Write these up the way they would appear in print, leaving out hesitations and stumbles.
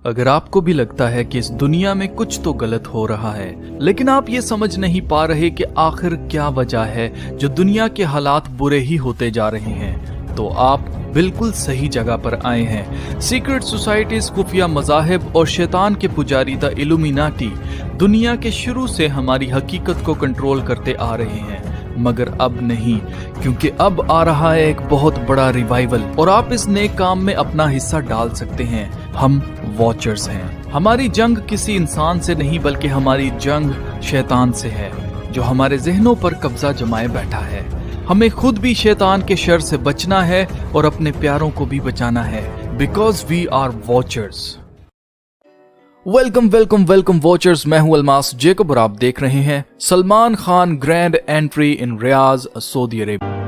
अगर आपको भी लगता है कि इस दुनिया में कुछ तो गलत हो रहा है, लेकिन आप ये समझ नहीं पा रहे कि आखिर क्या वजह है जो दुनिया के हालात बुरे ही होते जा रहे हैं, तो आप बिल्कुल सही जगह पर आए हैं। सीक्रेट सोसाइटीज, खुफिया मज़ाहिब और शैतान के पुजारी द इल्यूमिनाटी दुनिया के शुरू से हमारी हकीकत को कंट्रोल करते आ रहे हैं, मगर अब नहीं, क्योंकि अब आ रहा है एक बहुत बड़ा रिवाइवल और आप इस नेक काम में अपना हिस्सा डाल सकते हैं। हम वॉचर्स हैं। हमारी जंग किसी इंसान से नहीं, बल्कि हमारी जंग शैतान से है, जो हमारे जहनों पर कब्जा जमाए बैठा है। हमें खुद भी शैतान के शर से बचना है और अपने प्यारों को भी बचाना है, because we are watchers. Welcome welcome welcome watchers, मैं हूं अलमास जेकब और आप देख रहे हैं Salman Khan grand entry in Riyadh, Saudi Arabia.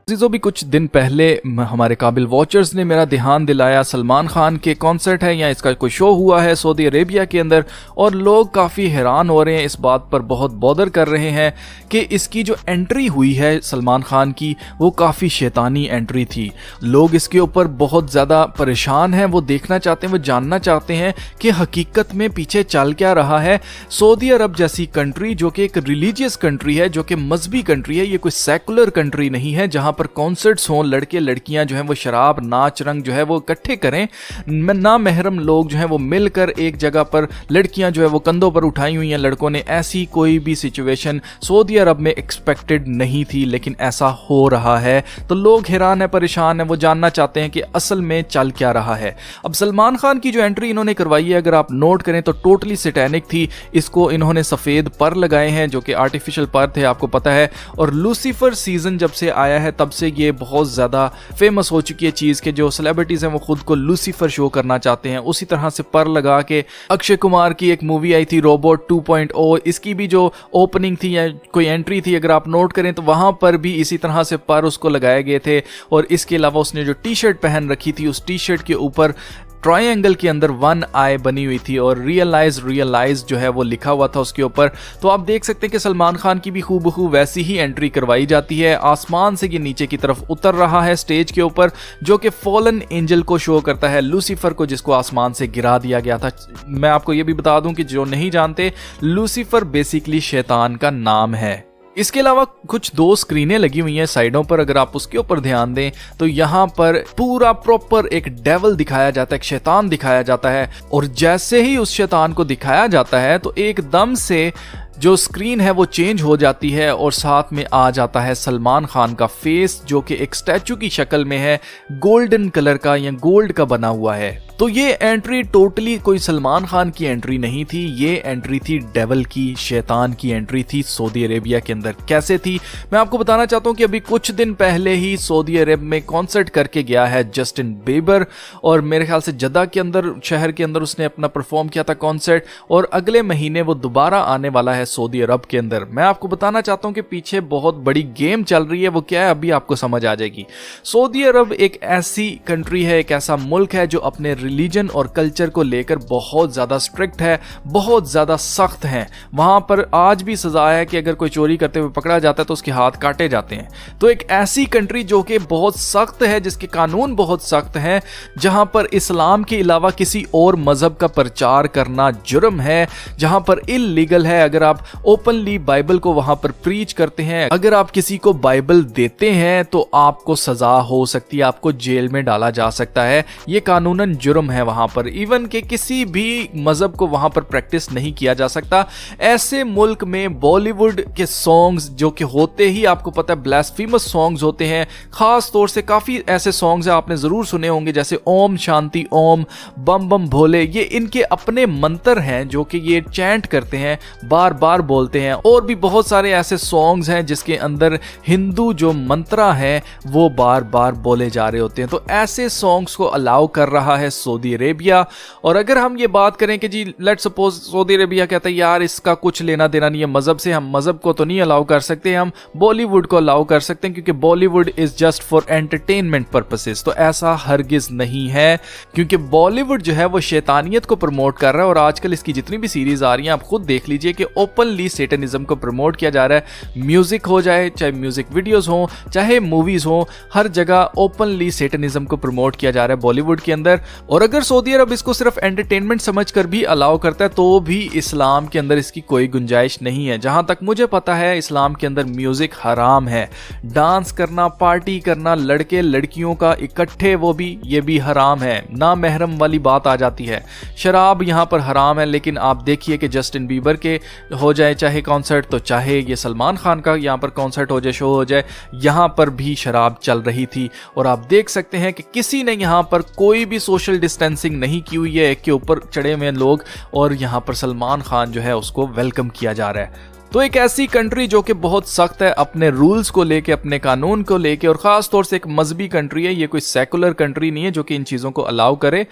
अजीजों, भी कुछ दिन पहले हमारे काबिल वॉचर्स ने मेरा ध्यान दिलाया, सलमान खान के कॉन्सर्ट है या इसका कोई शो हुआ है सऊदी अरेबिया के अंदर, और लोग काफ़ी हैरान हो रहे हैं, इस बात पर बहुत बॉदर कर रहे हैं कि इसकी जो एंट्री हुई है सलमान खान की, वो काफ़ी शैतानी एंट्री थी। लोग इसके ऊपर बहुत ज़्यादा परेशान हैं, वो देखना चाहते हैं, वो जानना चाहते हैं कि हकीकत में पीछे चल क्या रहा है। सऊदी अरब जैसी कंट्री, जो कि एक रिलीजियस कंट्री है, जो कि मजहबी कंट्री है, ये कोई सेकुलर कंट्री नहीं है जहाँ पर कॉन्सर्ट्स हों, लड़के लड़कियां जो हैं वो शराब, नाच रंग जो है वो इकट्ठे करें, ना महरम लोग जो हैं वो मिलकर एक जगह पर, लड़कियां जो है वो कंधों पर उठाई हुई हैं लड़कों ने, ऐसी कोई भी सिचुएशन सऊदी अरब में एक्सपेक्टेड नहीं थी, लेकिन ऐसा हो रहा है। तो लोग हैरान है, परेशान है, वो जानना चाहते हैं कि असल में चल क्या रहा है। अब सलमान खान की जो एंट्री इन्होंने करवाई है, अगर आप नोट करें तो टोटली सैटेनिक थी। इसको इन्होंने सफेद पर लगाए हैं जो कि आर्टिफिशियल पर थे, आपको पता है, और लूसीफर सीजन जब से आया है तब से ये बहुत ज्यादा फेमस हो चुकी है चीज के जो सेलिब्रिटीज हैं वो खुद को लूसीफर शो करना चाहते हैं। उसी तरह से पर लगा के अक्षय कुमार की एक मूवी आई थी रोबोट 2.0, इसकी भी जो ओपनिंग थी या कोई एंट्री थी, अगर आप नोट करें तो वहां पर भी इसी तरह से पर उसको लगाए गए थे। और इसके अलावा उसने जो टी शर्ट पहन रखी थी, उस टी शर्ट के ऊपर ट्रायंगल के अंदर वन आई बनी हुई थी और रियलाइज जो है वो लिखा हुआ था उसके ऊपर। तो आप देख सकते हैं कि सलमान खान की भी खूबखूब वैसी ही एंट्री करवाई जाती है। आसमान से ये नीचे की तरफ उतर रहा है स्टेज के ऊपर, जो कि फॉलन एंजल को शो करता है, लूसीफर को, जिसको आसमान से गिरा दिया गया था। मैं आपको ये भी बता दूं कि जो नहीं जानते, लूसीफर बेसिकली शैतान का नाम है। इसके अलावा कुछ दो स्क्रीनें लगी हुई हैं साइडों पर, अगर आप उसके ऊपर ध्यान दें तो यहाँ पर पूरा प्रॉपर एक डेविल दिखाया जाता है, एक शैतान दिखाया जाता है। और जैसे ही उस शैतान को दिखाया जाता है तो एकदम से जो स्क्रीन है वो चेंज हो जाती है और साथ में आ जाता है सलमान खान का फेस, जो कि एक स्टैचू की शक्ल में है, गोल्डन कलर का या गोल्ड का बना हुआ है। तो ये एंट्री टोटली कोई सलमान खान की एंट्री नहीं थी, ये एंट्री थी डेविल की, शैतान की एंट्री थी सऊदी अरेबिया के अंदर। कैसे थी, मैं आपको बताना चाहता हूँ कि अभी कुछ दिन पहले ही सऊदी अरब में कॉन्सर्ट करके गया है जस्टिन बीबर, और मेरे ख्याल से जद्दा के अंदर, शहर के अंदर उसने अपना परफॉर्म किया था कॉन्सर्ट, और अगले महीने वो दोबारा आने वाला है सऊदी अरब के अंदर। मैं आपको बताना चाहता हूं कि पीछे बहुत बड़ी गेम चल रही है, वो क्या है अभी आपको समझ आ जाएगी। सऊदी अरब एक ऐसी कंट्री है, एक ऐसा मुल्क है जो अपने रिलीजन और कल्चर को लेकर बहुत ज्यादा स्ट्रिक्ट है, बहुत ज्यादा सख्त है। वहां पर आज भी सजा है कि अगर कोई चोरी करते हुए पकड़ा जाता है तो उसके हाथ काटे जाते हैं। तो एक ऐसी कंट्री जो कि बहुत सख्त है, जिसके कानून बहुत सख्त हैं, जहां पर इस्लाम के अलावा किसी और मजहब का प्रचार करना जुर्म है, जहां पर इल्लीगल है। अगर आप ओपनली बाइबल को वहां पर प्रीच करते हैं, अगर आप किसी को बाइबल देते हैं तो आपको सजा हो सकती है, आपको जेल में डाला जा सकता है। ये कानूनन जुर्म है वहां पर। इवन के किसी भी मजहब को वहां पर प्रैक्टिस नहीं किया जा सकता। ऐसे मुल्क में बॉलीवुड के सॉन्ग्स जो कि होते ही आपको पता है ब्लास्फेमस सॉन्ग्स होते हैं, खास तौर से काफी ऐसे सॉन्ग्स हैं आपने जरूर सुने होंगे, जैसे ओम शांति ओम, बम बम भोले, ये इनके अपने मंत्र हैं जो कि ये चैंट करते हैं, बार बार बोलते हैं। और भी बहुत सारे ऐसे सॉन्ग्स हैं जिसके अंदर हिंदू जो मंत्रा है वो बार बार बोले जा रहे होते हैं। तो ऐसे सॉन्ग्स को अलाउ कर रहा है सऊदी अरेबिया। और अगर हम ये बात करें कि जी लेट्स सपोज सऊदी अरेबिया कहता है यार इसका कुछ लेना देना नहीं है मजहब से, हम मजहब को तो नहीं अलाउ कर सकते, हम बॉलीवुड को अलाउ कर सकते हैं क्योंकि Bollywood is just for entertainment purposes. तो ऐसा हरगिज नहीं है, क्योंकि बॉलीवुड जो है वो शैतानियत को प्रमोट कर रहा है। और आजकल इसकी जितनी भी सीरीज आ रही हैं आप खुद देख लीजिए कि ओपनली सैटनिज्म को प्रमोट किया जा रहा है। म्यूजिक हो जाए, चाहे म्यूजिक वीडियोस हो, चाहे मूवीज हो, हर जगह ओपनली सैटनिज्म को प्रमोट किया जा रहा है बॉलीवुड के अंदर। और अगर सऊदी अरब इसको सिर्फ एंटरटेनमेंट समझकर भी अलाउ करता है तो भी इस्लाम के अंदर इसकी कोई गुंजाइश नहीं है। जहां तक मुझे पता है इस्लाम के अंदर म्यूजिक हराम है, डांस करना, पार्टी करना, लड़के लड़कियों का इकट्ठे वो भी, ये भी हराम है। ना महरम वाली बात आ जाती है। शराब यहां पर हराम है, लेकिन आप देखिए कि जस्टिन बीबर के हो जाए चाहे कॉन्सर्ट, तो चाहे ये सलमान खान का यहां पर कॉन्सर्ट हो जाए, शो हो जाए, यहां पर भी शराब चल रही थी। और आप देख सकते हैं कि किसी ने यहां पर कोई भी सोशल डिस्टेंसिंग नहीं की हुई है, एक के ऊपर चढ़े हुए लोग, और यहां पर सलमान खान जो है उसको वेलकम किया जा रहा है। तो एक ऐसी कंट्री जो कि बहुत सख्त है अपने रूल्स को लेके, अपने कानून को लेके, और खास तौर से एक मजहबी कंट्री है, ये कोई सेकुलर कंट्री नहीं है जो कि इन चीजों को अलाउ करे।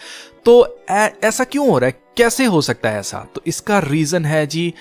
तो ऐसा क्यों हो रहा है, कैसे हो सकता है ऐसा? तो इसका रीजन है जी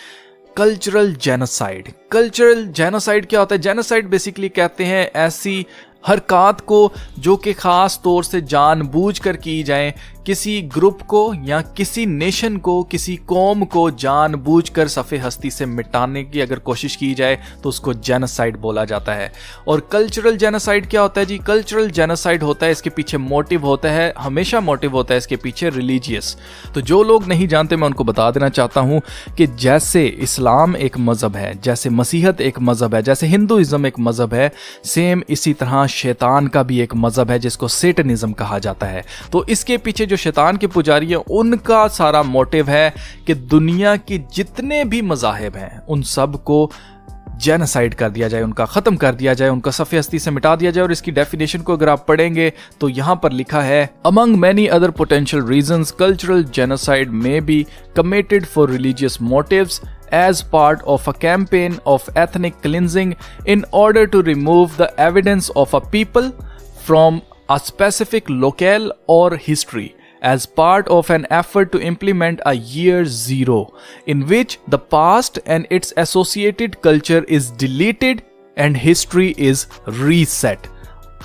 कल्चरल जेनोसाइड। कल्चरल जेनोसाइड क्या होता है? जेनोसाइड बेसिकली कहते हैं ऐसी हरकत को जो कि खास तौर से जानबूझकर की जाए, किसी ग्रुप को या किसी नेशन को, किसी कौम को जानबूझकर सफ़े हस्ती से मिटाने की अगर कोशिश की जाए तो उसको जेनोसाइड बोला जाता है। और कल्चरल जेनोसाइड क्या होता है जी? कल्चरल जेनोसाइड होता है, इसके पीछे मोटिव होता है, हमेशा मोटिव होता है इसके पीछे रिलीजियस। तो जो लोग नहीं जानते मैं उनको बता देना चाहता हूँ कि जैसे इस्लाम एक मज़हब है, जैसे मसीहत एक मज़हब है, जैसे हिंदुइज्म एक मज़हब है, सेम इसी तरह शैतान का भी एक मज़हब है जिसको सैटनिज्म कहा जाता है। तो इसके पीछे शैतान के पुजारी हैं उनका सारा मोटिव है कि दुनिया के जितने भी मज़ाहिब हैं उन सब को जेनोसाइड कर दिया जाए, उनका खत्म कर दिया जाए, उनका सफ़े हस्ती से मिटा दिया जाए। और इसकी डेफिनेशन को अगर आप पढ़ेंगे तो यहां पर लिखा है among many other potential reasons cultural genocide may be committed for religious motives as part of a campaign of ethnic cleansing in order to remove the evidence of a people from a specific locale or history as part of an effort to implement a year zero in which the past and its associated culture is deleted and history is reset।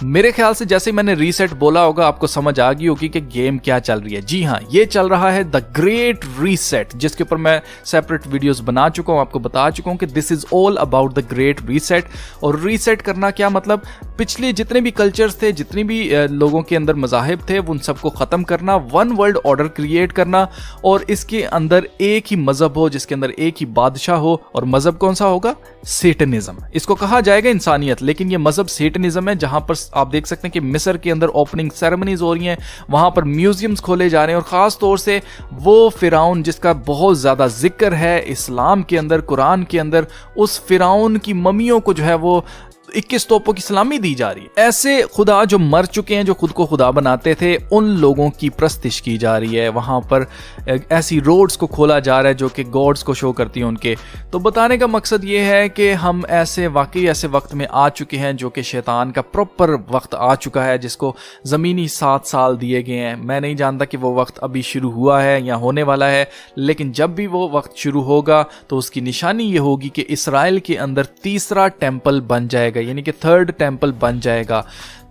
मेरे ख्याल से जैसे मैंने reset बोला होगा आपको समझ आ गई होगी कि गेम क्या चल रही है। जी हाँ, ये चल रहा है द ग्रेट रीसेट, जिसके ऊपर मैं सेपरेट वीडियोस बना चुका हूँ, आपको बता चुका हूँ कि this is all about the great reset. और रीसेट करना क्या मतलब? पिछले जितने भी कल्चर्स थे, जितनी भी लोगों के अंदर मज़ाहिब थे, उन सबको ख़त्म करना, वन वर्ल्ड ऑर्डर क्रिएट करना, और इसके अंदर एक ही मज़हब हो, जिसके अंदर एक ही बादशाह हो। और मज़हब कौन सा होगा? सैटनिज्म। इसको कहा जाएगा इंसानियत, लेकिन ये मज़हब सैटनिज्म है। जहां पर आप देख सकते हैं कि मिस्र के अंदर ओपनिंग सेरेमनीज हो रही हैं, वहां पर म्यूजियम्स खोले जा रहे हैं, और खास तौर से वो फिरौन जिसका बहुत ज्यादा जिक्र है इस्लाम के अंदर, कुरान के अंदर, उस फिरौन की मम्मियों को जो है वो 21 तोपों की सलामी दी जा रही है। ऐसे खुदा जो मर चुके हैं, जो खुद को खुदा बनाते थे, उन लोगों की प्रस्तिश की जा रही है। वहां पर ऐसी रोड्स को खोला जा रहा है जो कि गॉड्स को शो करती हैं उनके। तो बताने का मकसद ये है कि हम वाकई ऐसे वक्त में आ चुके हैं जो कि शैतान का प्रॉपर वक्त आ चुका है, जिसको ज़मीनी 7 साल दिए गए हैं। मैं नहीं जानता कि वो वक्त अभी शुरू हुआ है या होने वाला है, लेकिन जब भी वो वक्त शुरू होगा तो उसकी निशानी ये होगी कि इसराइल के अंदर तीसरा टेम्पल बन जाएगा, यानी कि 3rd टेम्पल बन जाएगा।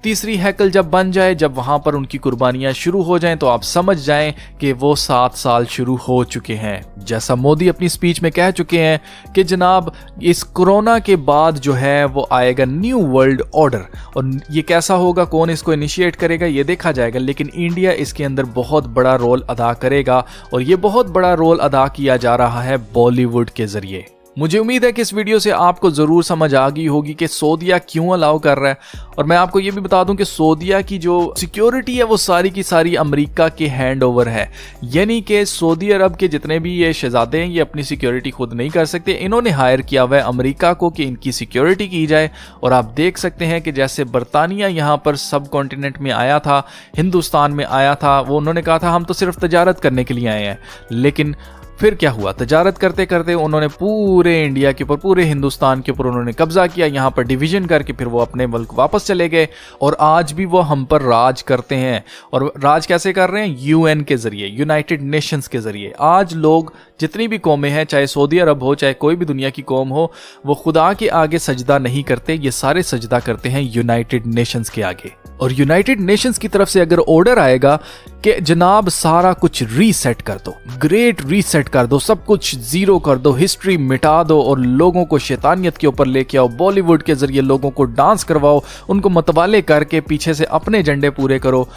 तीसरी हैकल जब बन जाए, जब वहां पर उनकी कुर्बानियां शुरू हो जाएं, तो आप समझ जाएं कि वो 7 साल शुरू हो चुके हैं। जैसा मोदी अपनी स्पीच में कह चुके हैं कि जनाब इस कोरोना के बाद जो है वो आएगा न्यू वर्ल्ड ऑर्डर, और ये कैसा होगा, कौन इसको इनिशिएट करेगा, ये देखा जाएगा। लेकिन इंडिया इसके अंदर बहुत बड़ा रोल अदा करेगा, और ये बहुत बड़ा रोल अदा किया जा रहा है बॉलीवुड के जरिए। मुझे उम्मीद है कि इस वीडियो से आपको ज़रूर समझ आ गई होगी कि सऊदीया क्यों अलाउ कर रहा है। और मैं आपको ये भी बता दूं कि सऊदीया की जो सिक्योरिटी है वो सारी की सारी अमेरिका के हैंड ओवर है, यानी कि सऊदी अरब के जितने भी ये शहजादे हैं ये अपनी सिक्योरिटी खुद नहीं कर सकते। इन्होंने हायर किया हुआ है अमेरिका को कि इनकी सिक्योरिटी की जाए। और आप देख सकते हैं कि जैसे बरतानिया यहाँ पर सब कॉन्टिनेंट में आया था, हिंदुस्तान में आया था, वो उन्होंने कहा था हम तो सिर्फ तजारत करने के लिए आए हैं, लेकिन फिर क्या हुआ, तजारत करते करते उन्होंने पूरे इंडिया के ऊपर, पूरे हिंदुस्तान के ऊपर उन्होंने कब्जा किया, यहाँ पर डिवीजन करके फिर वो अपने मुल्क वापस चले गए और आज भी वो हम पर राज करते हैं। और राज कैसे कर रहे हैं? यूएन के जरिए, यूनाइटेड नेशंस के जरिए। आज लोग जितनी भी कौमें हैं, चाहे सऊदी अरब हो, चाहे कोई भी दुनिया की कौम हो, वो खुदा के आगे सजदा नहीं करते, ये सारे सजदा करते हैं यूनाइटेड नेशंस के आगे। और यूनाइटेड नेशंस की तरफ से अगर ऑर्डर आएगा कि जनाब सारा कुछ रीसेट कर दो, ग्रेट रीसेट कर दो, सब कुछ जीरो कर दो, हिस्ट्री मिटा दो और लोगों को शैतानियत के ऊपर लेके आओ, बॉलीवुड के जरिए लोगों को डांस करवाओ, उनको मतवाले करके पीछे से अपने एजेंडे पूरे करो,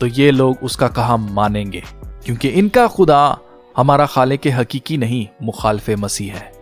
तो ये लोग उसका कहा मानेंगे, क्योंकि इनका खुदा हमारा खालिक हकीकी नहीं, मुखालिफ मसीह है।